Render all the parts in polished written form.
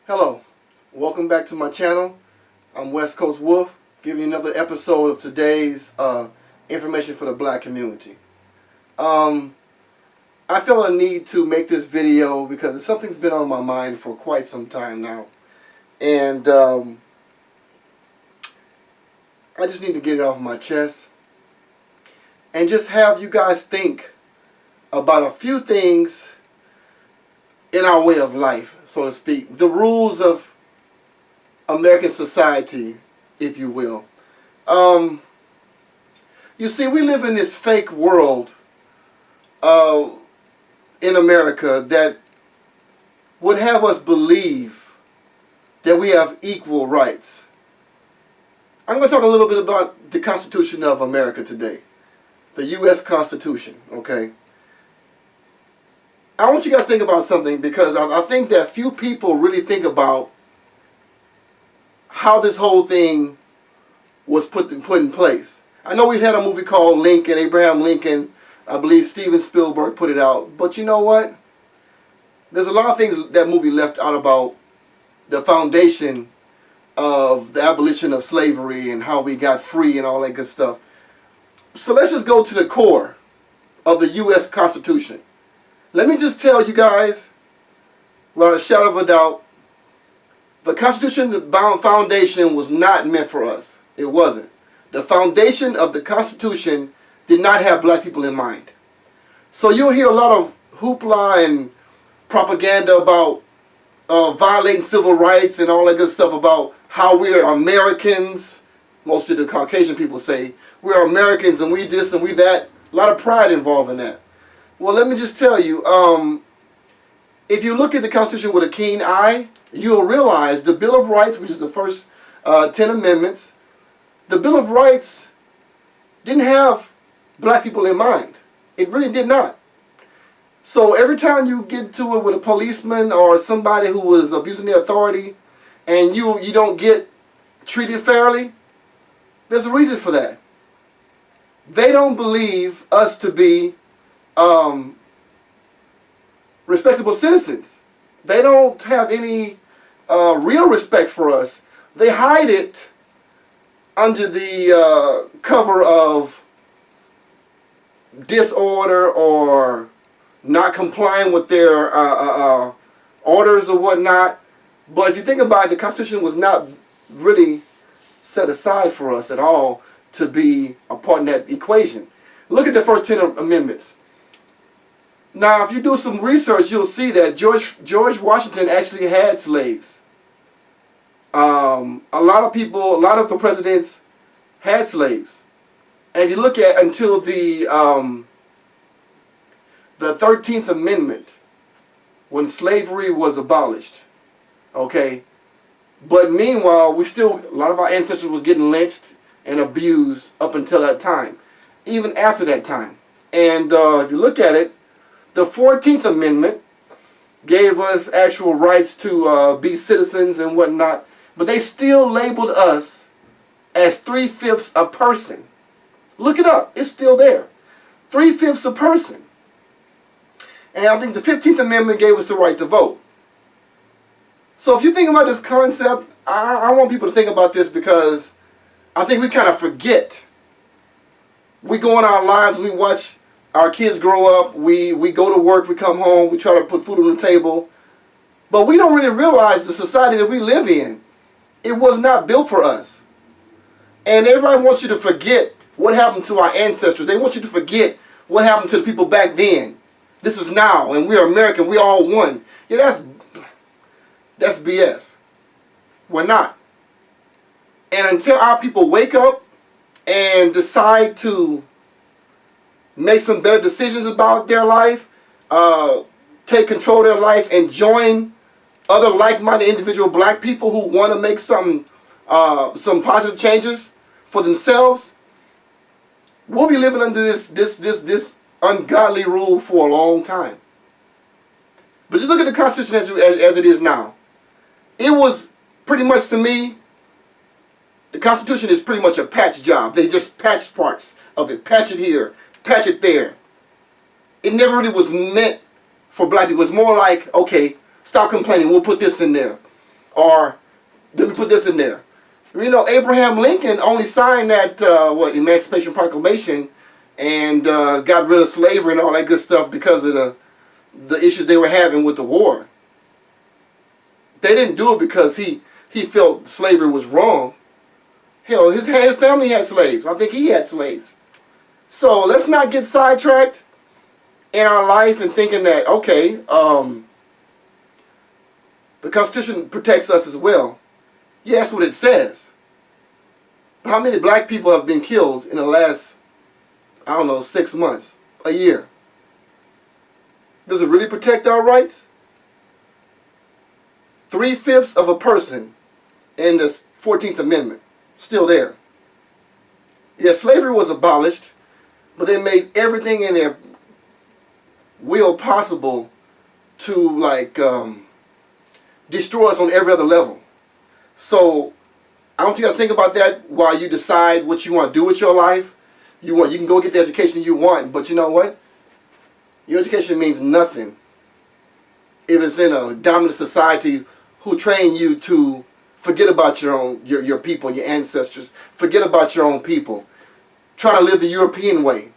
Hello, welcome back to my channel. I'm West Coast Wolf, giving you another episode of today's information for the black community. I felt a need to make this video because something's been on my mind for quite some time now, and I just need to get it off my chest and just have you guys think about a few things in our way of life, so to speak, the rules of American society, if you will. You see, we live in this fake world in America that would have us believe that we have equal rights. I'm going to talk a little bit about the Constitution of America today, the U.S. Constitution, okay? I want you guys to think about something, because I think that few people really think about how this whole thing was put in place. I know we had a movie called Lincoln, Abraham Lincoln. I believe Steven Spielberg put it out. But you know what? There's a lot of things that movie left out about the foundation of the abolition of slavery and how we got free and all that good stuff. So let's just go to the core of the U.S. Constitution. Let me just tell you guys, without a shadow of a doubt, the Constitution, the foundation, was not meant for us. It wasn't. The foundation of the Constitution did not have black people in mind. So you'll hear a lot of hoopla and propaganda about violating civil rights and all that good stuff about how we are Americans. Most of the Caucasian people say, we're Americans and we this and we that. A lot of pride involved in that. Well, let me just tell you, if you look at the Constitution with a keen eye, you'll realize the Bill of Rights, which is the first 10 amendments, the Bill of Rights didn't have black people in mind. It really did not. So every time you get to it with a policeman or somebody who was abusing their authority and you don't get treated fairly, there's a reason for that. They don't believe us to be respectable citizens. They don't have any real respect for us. They hide it under the cover of disorder or not complying with their orders or whatnot. But if you think about it, the Constitution was not really set aside for us at all to be a part in that equation. Look at the first 10 amendments. Now, if you do some research, you'll see that George Washington actually had slaves. A lot of the presidents had slaves. And if you look at until the 13th Amendment, when slavery was abolished, okay. But meanwhile, a lot of our ancestors was getting lynched and abused up until that time, even after that time. And if you look at it, the 14th Amendment gave us actual rights to be citizens and whatnot, but they still labeled us as 3/5 a person. Look it up. It's still there. 3/5 a person. And I think the 15th Amendment gave us the right to vote. So if you think about this concept, I want people to think about this, because I think we kind of forget. We go in our lives, we watch our kids grow up, we go to work, we come home, we try to put food on the table. But we don't really realize the society that we live in, it was not built for us. And everybody wants you to forget what happened to our ancestors. They want you to forget what happened to the people back then. This is now, and we're American, we all one. Yeah, that's BS. We're not. And until our people wake up and decide to make some better decisions about their life, take control of their life, and join other like-minded individual black people who want to make some positive changes for themselves, we'll be living under this ungodly rule for a long time. But just look at the Constitution as it is now. It was pretty much, to me, the Constitution is pretty much a patch job. They just patch parts of it, patch it here, patch it there. It never really was meant for black people. It's more like, okay, stop complaining, we'll put this in there. Or let me put this in there. You know, Abraham Lincoln only signed that Emancipation Proclamation and got rid of slavery and all that good stuff because of the issues they were having with the war. They didn't do it because he felt slavery was wrong. Hell, his family had slaves. I think he had slaves. So let's not get sidetracked in our life and thinking that, okay, the Constitution protects us as well. Yeah, that's what it says. How many black people have been killed in the last, I don't know, 6 months, a year? Does it really protect our rights? 3/5 of a person in the 14th Amendment, still there. Yeah, slavery was abolished, but they made everything in their will possible to, like, destroy us on every other level. So I don't want you guys think about that while you decide what you want to do with your life. You can go get the education you want, but you know what? Your education means nothing if it's in a dominant society who train you to forget about your people, your ancestors. Forget about your own people. Try to live the European way.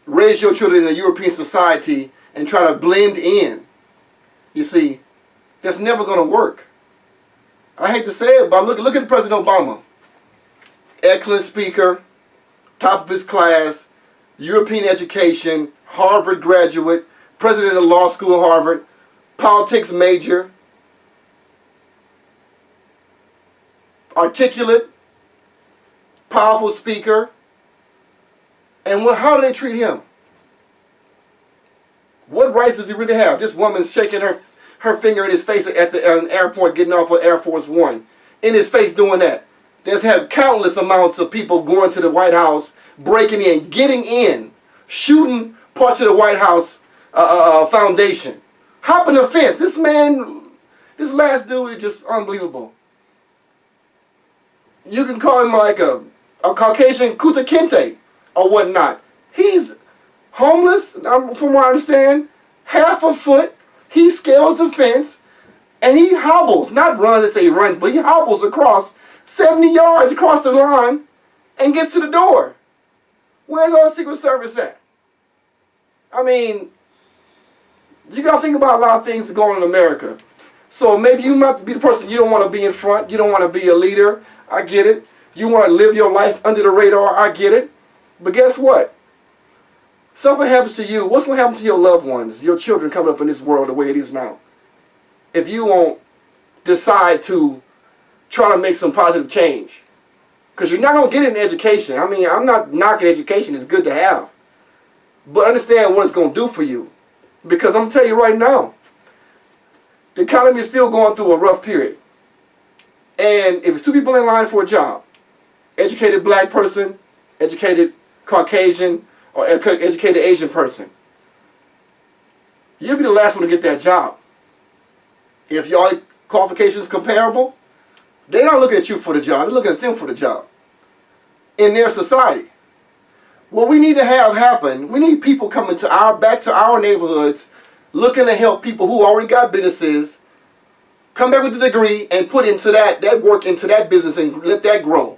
Raise your children in a European society and try to blend in. You see, that's never going to work. I hate to say it, but look at President Obama. Excellent speaker, top of his class, European education, Harvard graduate, president of law school at Harvard, politics major, articulate, powerful speaker. And how do they treat him? What rights does he really have? This woman shaking her finger in his face at the airport getting off of Air Force One. In his face doing that. There's had countless amounts of people going to the White House, breaking in, getting in, shooting parts of the White House foundation. Hopping the fence. This man, this last dude is just unbelievable. You can call him like a Caucasian Kuta Kinte or whatnot. He's homeless, from what I understand, half a foot. He scales the fence, and he hobbles, not runs, let's say he runs, but he hobbles across 70 yards across the line and gets to the door. Where's our Secret Service at? I mean, you got to think about a lot of things going on in America. So maybe you might be the person, you don't want to be in front, you don't want to be a leader. I get it. You want to live your life under the radar. I get it. But guess what? Something happens to you. What's going to happen to your loved ones, your children coming up in this world the way it is now? If you won't decide to try to make some positive change. Because you're not going to get it in education. I mean, I'm not knocking education. It's good to have. But understand what it's going to do for you. Because I'm going to tell you right now, the economy is still going through a rough period. And if it's two people in line for a job, educated black person, educated Caucasian, or educated Asian person, you'll be the last one to get that job. If your qualifications comparable, they're not looking at you for the job, they're looking at them for the job in their society. What we need to have happen, we need people coming back to our neighborhoods, looking to help people who already got businesses, come back with a degree and put into that work into that business and let that grow.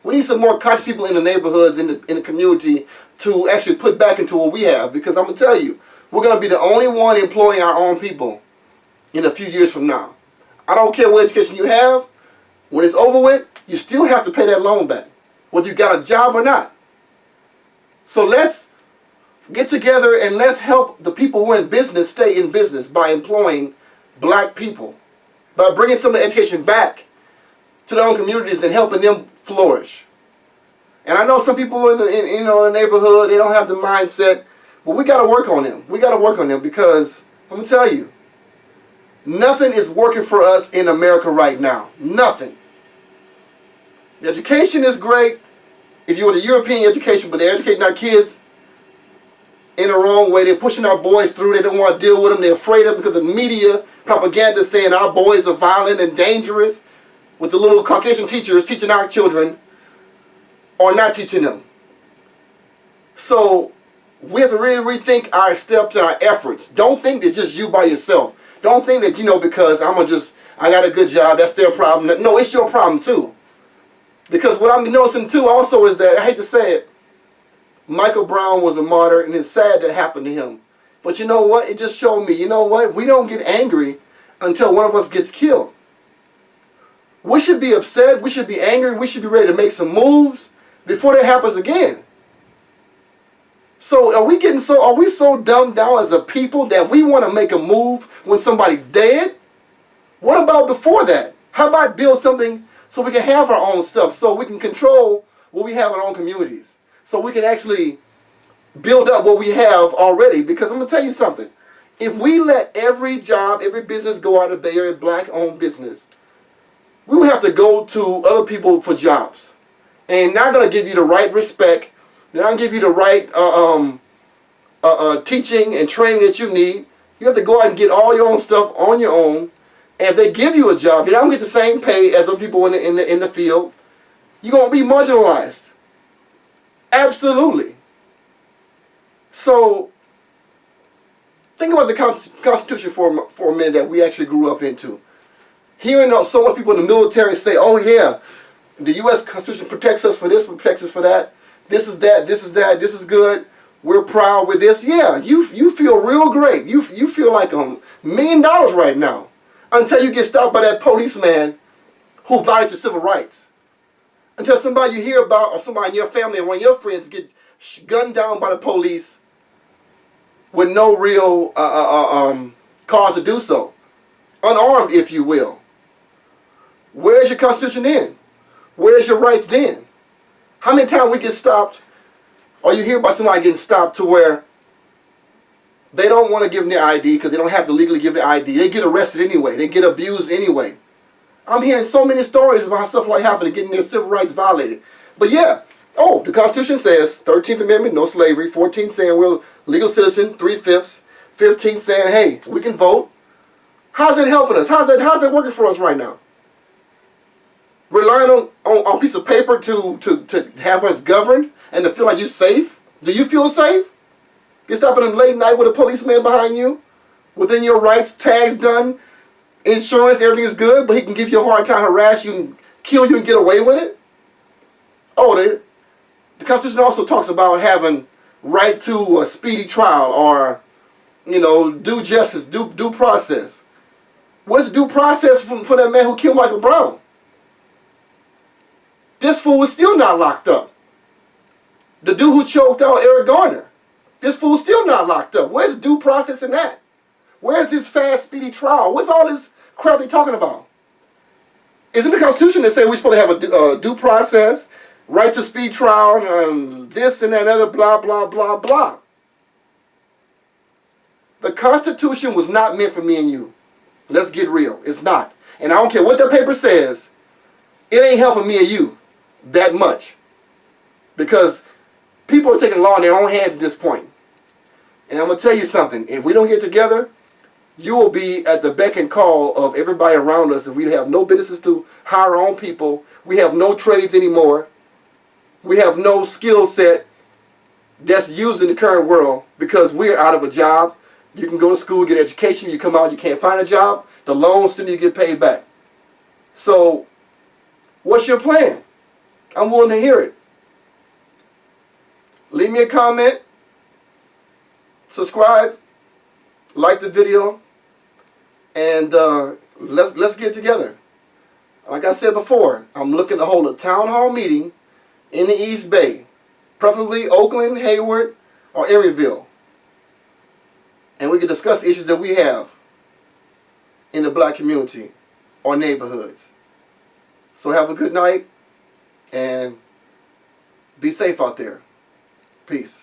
We need some more conscious people in the neighborhoods, in the community, to actually put back into what we have. Because I'm going to tell you, we're going to be the only one employing our own people in a few years from now. I don't care what education you have. When it's over with, you still have to pay that loan back, whether you got a job or not. So let's get together and let's help the people who are in business stay in business by employing black people, by bringing some of the education back to their own communities and helping them flourish. And I know some people in the neighborhood, they don't have the mindset, but we got to work on them. We got to work on them because I'm going to tell you, nothing is working for us in America right now. Nothing. The education is great if you want the European education, but they're educating our kids in the wrong way. They're pushing our boys through. They don't want to deal with them. They're afraid of them because the media propaganda is saying our boys are violent and dangerous, with the little Caucasian teachers teaching our children or not teaching them. So we have to really rethink our steps and our efforts. Don't think it's just you by yourself. Don't think that, because I I got a good job. That's their problem. No, it's your problem too. Because what I'm noticing too also is that, I hate to say it, Michael Brown was a martyr, and it's sad that happened to him. But you know what? It just showed me, you know what? We don't get angry until one of us gets killed. We should be upset. We should be angry. We should be ready to make some moves before that happens again. So are we so dumbed down as a people that we want to make a move when somebody's dead? What about before that? How about build something so we can have our own stuff, so we can control what we have in our own communities, so we can actually build up what we have already? Because I'm going to tell you something. If we let every job, every business go out of there, every black-owned business, we will have to go to other people for jobs. And not going to give you the right respect. They're not going to give you the right teaching and training that you need. You have to go out and get all your own stuff on your own. And if they give you a job, you don't get the same pay as other people in the field. You're going to be marginalized. Absolutely. So think about the Constitution for a minute that we actually grew up into. Hearing so much people in the military say, oh yeah, the U.S. Constitution protects us for this, protects us for that. This is that, this is that, this is good. We're proud with this. Yeah, you feel real great. You feel like $1 million right now. Until you get stopped by that policeman who violates your civil rights. Until somebody you hear about, or somebody in your family or one of your friends get gunned down by the police with no real cause to do so. Unarmed, if you will. Where's your Constitution then? Where's your rights then? How many times we get stopped, or you hear about somebody getting stopped to where they don't want to give them their ID because they don't have to legally give their ID. They get arrested anyway. They get abused anyway. I'm hearing so many stories about stuff like happening, getting their civil rights violated. But yeah, the Constitution says, 13th Amendment, no slavery. 14th saying we're legal citizen, 3/5. 15th saying, hey, we can vote. How's that helping us? How's that working for us right now? Relying on a piece of paper to have us governed and to feel like you're safe? Do you feel safe? Get stopped in the late night with a policeman behind you, within your rights, tags done, insurance, everything is good, but he can give you a hard time, harass you, and kill you and get away with it? The Constitution also talks about having right to a speedy trial, or, due justice, due process. What's due process for that man who killed Michael Brown? This fool is still not locked up. The dude who choked out Eric Garner, this fool's still not locked up. Where's due process in that? Where's this fast, speedy trial? What's all this crap they talking about? Isn't the Constitution that say we're supposed to have a due process, right to speed trial, and this and that and other, blah, blah, blah, blah? The Constitution was not meant for me and you. Let's get real. It's not. And I don't care what that paper says. It ain't helping me and you that much. Because people are taking law in their own hands at this point. And I'm going to tell you something. If we don't get together, you will be at the beck and call of everybody around us. If we have no businesses to hire our own people, we have no trades anymore, we have no skill set that's used in the current world because we're out of a job. You can go to school, get education, you come out, you can't find a job, the loans still need to get paid back. So, what's your plan? I'm willing to hear it. Leave me a comment, subscribe, like the video, and let's get together. Like I said before, I'm looking to hold a town hall meeting in the East Bay, preferably Oakland, Hayward, or Emeryville, and we can discuss issues that we have in the black community or neighborhoods. So have a good night and be safe out there. Peace.